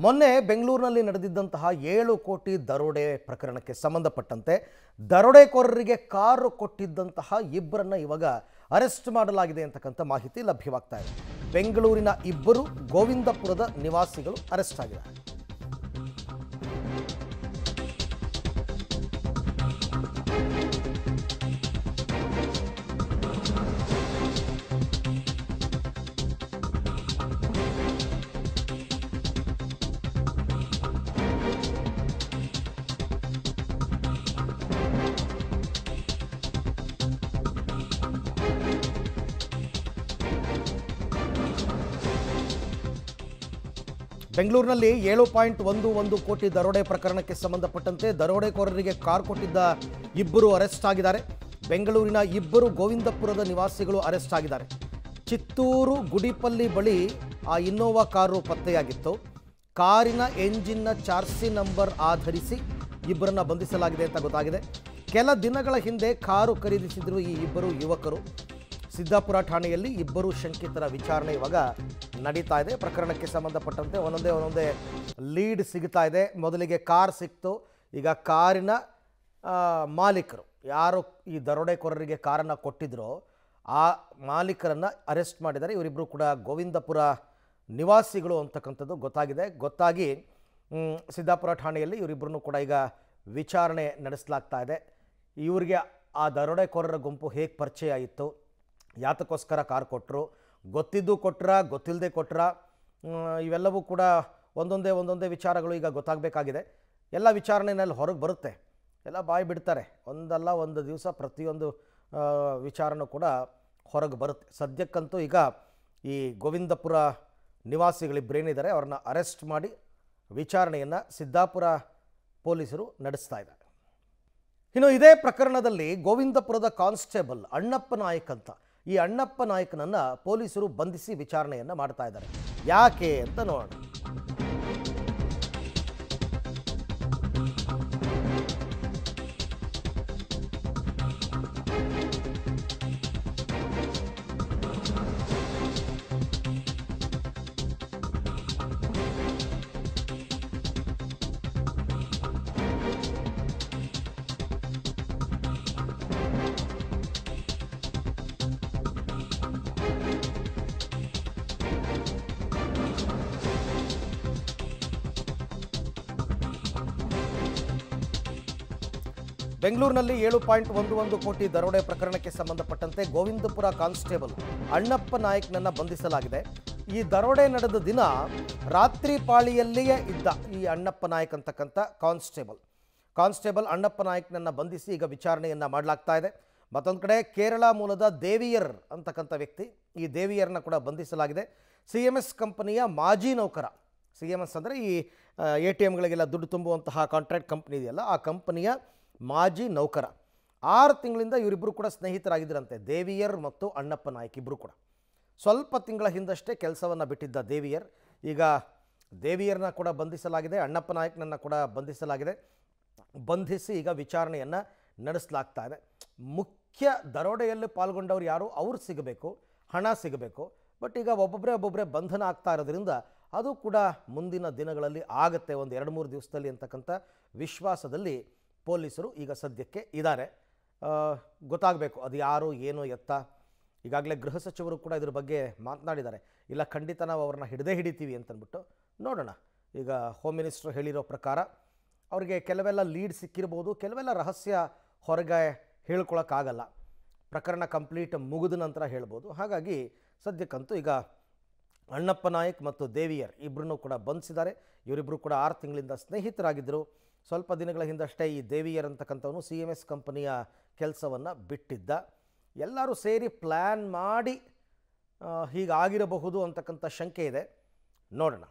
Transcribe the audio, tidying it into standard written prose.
ಮೊನ್ನೆ ಬೆಂಗಳೂರಿನಲ್ಲಿ ನಡೆದಿದ್ದಂತಹ 7 ಕೋಟಿ ದರೋಡೆ ಪ್ರಕರಣಕ್ಕೆ ಸಂಬಂಧಪಟ್ಟಂತೆ ದರೋಡೆಕೋರರಿಗೆ ಕಾರು ಕೊಟ್ಟಿದ್ದಂತಹ ಇಬ್ಬರನ್ನ ಇವಾಗ ಅರೆಸ್ಟ್ ಮಾಡಲಾಗಿದೆ ಅಂತಕ್ಕಂಥ ಮಾಹಿತಿ ಲಭ್ಯವಾಗ್ತಾ ಇದೆ. ಬೆಂಗಳೂರಿನ ಇಬ್ಬರು ಗೋವಿಂದಪುರದ ನಿವಾಸಿಗಳು ಅರೆಸ್ಟ್ ಆಗಿದ್ದಾರೆ. ಬೆಂಗಳೂರಿನಲ್ಲಿ 7.11 ಕೋಟಿ ದರೋಡೆ ಪ್ರಕರಣಕ್ಕೆ ಸಂಬಂಧಪಟ್ಟಂತೆ ದರೋಡೆಕೋರರಿಗೆ ಕಾರ್ ಕೊಟ್ಟಿದ್ದ ಇಬ್ಬರು ಅರೆಸ್ಟ್ ಆಗಿದ್ದಾರೆ. ಬೆಂಗಳೂರಿನ ಇಬ್ಬರು ಗೋವಿಂದಪುರದ ನಿವಾಸಿಗಳು ಅರೆಸ್ಟ್ ಆಗಿದ್ದಾರೆ. ಚಿತ್ತೂರು ಗುಡಿಪಲ್ಲಿ ಬಳಿ ಆ ಇನ್ನೋವಾ ಕಾರು ಪತ್ತೆಯಾಗಿತ್ತು. ಕಾರಿನ ಎಂಜಿನ್ನ ಚಾರ್ಸಿ ನಂಬರ್ ಆಧರಿಸಿ ಇಬ್ಬರನ್ನ ಬಂಧಿಸಲಾಗಿದೆ ಅಂತ ಗೊತ್ತಾಗಿದೆ. ಕೆಲ ದಿನಗಳ ಹಿಂದೆ ಕಾರು ಖರೀದಿಸಿದ್ರು ಈ ಇಬ್ಬರು ಯುವಕರು. ಸಿದ್ದಾಪುರ ಠಾಣೆಯಲ್ಲಿ ಇಬ್ಬರು ಶಂಕಿತರ ವಿಚಾರಣೆ ಇವಾಗ ನಡೀತಾ ಇದೆ. ಪ್ರಕರಣಕ್ಕೆ ಸಂಬಂಧಪಟ್ಟಂತೆ ಒಂದೊಂದೇ ಲೀಡ್ ಸಿಗ್ತಾ ಇದೆ. ಮೊದಲಿಗೆ ಕಾರ್ ಸಿಕ್ತು. ಈಗ ಕಾರಿನ ಮಾಲೀಕರು ಯಾರು ಈ ದರೋಡೆಕೋರರಿಗೆ ಕಾರನ್ನು ಕೊಟ್ಟಿದ್ರೋ ಆ ಮಾಲೀಕರನ್ನು ಅರೆಸ್ಟ್ ಮಾಡಿದ್ದಾರೆ. ಇವರಿಬ್ಬರು ಕೂಡ ಗೋವಿಂದಪುರ ನಿವಾಸಿಗಳು ಅಂತಕ್ಕಂಥದ್ದು ಗೊತ್ತಾಗಿ ಸಿದ್ದಾಪುರ ಠಾಣೆಯಲ್ಲಿ ಇವರಿಬ್ಬರನ್ನು ಕೂಡ ಈಗ ವಿಚಾರಣೆ ನಡೆಸಲಾಗ್ತಾ ಇದೆ. ಇವರಿಗೆ ಆ ದರೋಡೆಕೋರರ ಗುಂಪು ಹೇಗೆ ಪರಿಚಯ ಆಯಿತು, ಯಾತಕ್ಕೋಸ್ಕರ ಕಾರ್ ಕೊಟ್ಟರು, ಗೊತ್ತಿದ್ದು ಕೊಟ್ರ, ಗೊತ್ತಿಲ್ಲದೆ ಕೊಟ್ರ, ಇವೆಲ್ಲವೂ ಕೂಡ ಒಂದೊಂದೇ ವಿಚಾರಗಳು ಈಗ ಗೊತ್ತಾಗಬೇಕಾಗಿದೆ. ಎಲ್ಲ ವಿಚಾರಣೆಯಲ್ಲಿ ಹೊರಗೆ ಬರುತ್ತೆ, ಎಲ್ಲ ಬಾಯಿ ಬಿಡ್ತಾರೆ. ಒಂದಲ್ಲ ಒಂದು ದಿವಸ ಪ್ರತಿಯೊಂದು ವಿಚಾರಣೆ ಕೂಡ ಹೊರಗೆ ಬರುತ್ತೆ. ಸದ್ಯಕ್ಕಂತೂ ಈಗ ಈ ಗೋವಿಂದಪುರ ನಿವಾಸಿಗಳಿಬ್ಬರೇನಿದ್ದಾರೆ ಅವ್ರನ್ನ ಅರೆಸ್ಟ್ ಮಾಡಿ ವಿಚಾರಣೆಯನ್ನು ಸಿದ್ದಾಪುರ ಪೊಲೀಸರು ನಡೆಸ್ತಾ ಇದ್ದಾರೆ. ಇನ್ನು ಇದೇ ಪ್ರಕರಣದಲ್ಲಿ ಗೋವಿಂದಪುರದ ಕಾನ್ಸ್ಟೇಬಲ್ ಅಣ್ಣಪ್ಪ ನಾಯಕ್ ಅಂತ, ಈ ಅಣ್ಣಪ್ಪ ನಾಯಕನನ್ನು ಪೊಲೀಸರು ಬಂಧಿಸಿ ವಿಚಾರಣೆಯನ್ನು ಮಾಡ್ತಾ ಇದ್ದಾರೆ. ಯಾಕೆ ಅಂತ ನೋಡೋಣ. ಬೆಂಗಳೂರಿನಲ್ಲಿ 7.11 ಕೋಟಿ ದರೋಡೆ ಪ್ರಕರಣಕ್ಕೆ ಸಂಬಂಧಪಟ್ಟಂತೆ ಗೋವಿಂದಪುರ ಕಾನ್ಸ್ಟೇಬಲ್ ಅಣ್ಣಪ್ಪ ನಾಯಕ್ನನ್ನು ಬಂಧಿಸಲಾಗಿದೆ. ಈ ದರೋಡೆ ನಡೆದ ದಿನ ರಾತ್ರಿ ಪಾಳಿಯಲ್ಲಿಯೇ ಇದ್ದ ಈ ಅಣ್ಣಪ್ಪ ನಾಯಕ್ ಅಂತಕ್ಕಂಥ ಕಾನ್ಸ್ಟೇಬಲ್ ಅಣ್ಣಪ್ಪ ನಾಯಕ್ನನ್ನು ಬಂಧಿಸಿ ಈಗ ವಿಚಾರಣೆಯನ್ನು ಮಾಡಲಾಗ್ತಾ ಇದೆ. ಮತ್ತೊಂದು ಕಡೆ ಕೇರಳ ಮೂಲದ ದೇವಿಯರ್ ಅಂತಕ್ಕಂಥ ವ್ಯಕ್ತಿ, ಈ ದೇವಿಯರ್ನ ಕೂಡ ಬಂಧಿಸಲಾಗಿದೆ. CMS ಕಂಪನಿಯ ಮಾಜಿ ನೌಕರ, CMS ಅಂದರೆ ಈ ATMಗಳಿಗೆಲ್ಲ ದುಡ್ಡು ತುಂಬುವಂತಹ ಕಾಂಟ್ರಾಕ್ಟ್ ಕಂಪ್ನಿ ಇದೆಯಲ್ಲ, ಆ ಕಂಪನಿಯ ಮಾಜಿ ನೌಕರ. 6 ತಿಂಗಳಿಂದ ಇವರಿಬ್ಬರು ಕೂಡ ಸ್ನೇಹಿತರಾಗಿದ್ದರಂತೆ, ದೇವಿಯರ್ ಮತ್ತು ಅಣ್ಣಪ್ಪ ನಾಯಕ್ ಇಬ್ಬರು ಕೂಡ. ಸ್ವಲ್ಪ ತಿಂಗಳ ಹಿಂದಷ್ಟೇ ಕೆಲಸವನ್ನು ಬಿಟ್ಟಿದ್ದ ದೇವಿಯರ್. ಈಗ ದೇವಿಯರ್ನ ಕೂಡ ಬಂಧಿಸಲಾಗಿದೆ, ಅಣ್ಣಪ್ಪ ನಾಯಕ್ನನ್ನು ಕೂಡ ಬಂಧಿಸಲಾಗಿದೆ. ಬಂಧಿಸಿ ಈಗ ವಿಚಾರಣೆಯನ್ನು ನಡೆಸಲಾಗ್ತಾ ಇದೆ. ಮುಖ್ಯ ದರೋಡೆಯಲ್ಲಿ ಪಾಲ್ಗೊಂಡವ್ರು ಯಾರು, ಅವ್ರು ಸಿಗಬೇಕು, ಹಣ ಸಿಗಬೇಕು. ಬಟ್ ಈಗ ಒಬ್ಬೊಬ್ಬರೇ ಬಂಧನ ಆಗ್ತಾ ಇರೋದ್ರಿಂದ ಅದು ಕೂಡ ಮುಂದಿನ ದಿನಗಳಲ್ಲಿ ಆಗುತ್ತೆ, ಒಂದು 2-3 ದಿವಸದಲ್ಲಿ ಅಂತಕ್ಕಂಥ ವಿಶ್ವಾಸದಲ್ಲಿ ಪೊಲೀಸರು ಈಗ ಸದ್ಯಕ್ಕೆ ಇದ್ದಾರೆ. ಗೊತ್ತಾಗಬೇಕು ಅದು ಯಾರು, ಏನು, ಎತ್ತ. ಈಗಾಗಲೇ ಗೃಹ ಸಚಿವರು ಕೂಡ ಇದ್ರ ಬಗ್ಗೆ ಮಾತನಾಡಿದ್ದಾರೆ. ಇಲ್ಲ, ಖಂಡಿತ ನಾವು ಅವ್ರನ್ನ ಹಿಡಿತೀವಿ ಅಂತಂದ್ಬಿಟ್ಟು ನೋಡೋಣ. ಈಗ ಹೋಮ್ ಮಿನಿಸ್ಟ್ರು ಹೇಳಿರೋ ಪ್ರಕಾರ ಅವ್ರಿಗೆ ಕೆಲವೆಲ್ಲ ಲೀಡ್ ಸಿಕ್ಕಿರ್ಬೋದು, ಕೆಲವೆಲ್ಲ ರಹಸ್ಯ ಹೊರಗೆ ಹೇಳ್ಕೊಳಕ್ಕಾಗಲ್ಲ. ಪ್ರಕರಣ ಕಂಪ್ಲೀಟ್ ಮುಗಿದ ನಂತರ ಹೇಳ್ಬೋದು. ಹಾಗಾಗಿ ಸದ್ಯಕ್ಕಂತೂ ಈಗ ಅಣ್ಣಪ್ಪ ನಾಯಕ್ ಮತ್ತು ದೇವಿಯರ್ ಇಬ್ಬರನ್ನೂ ಕೂಡ ಬಂಧಿಸಿದ್ದಾರೆ. ಇವರಿಬ್ಬರು ಕೂಡ 6 ತಿಂಗಳಿಂದ ಸ್ನೇಹಿತರಾಗಿದ್ದರು. ಸ್ವಲ್ಪ ದಿನಗಳ ಹಿಂದಷ್ಟೇ ಈ ದೇವಿಯರ್ ಅಂತಕ್ಕಂಥವನು CMS ಕಂಪನಿಯ ಕೆಲಸವನ್ನು ಬಿಟ್ಟಿದ್ದ. ಎಲ್ಲರೂ ಸೇರಿ ಪ್ಲ್ಯಾನ್ ಮಾಡಿ ಹೀಗಾಗಿರಬಹುದು ಅಂತಕ್ಕಂಥ ಶಂಕೆ ಇದೆ. ನೋಡೋಣ.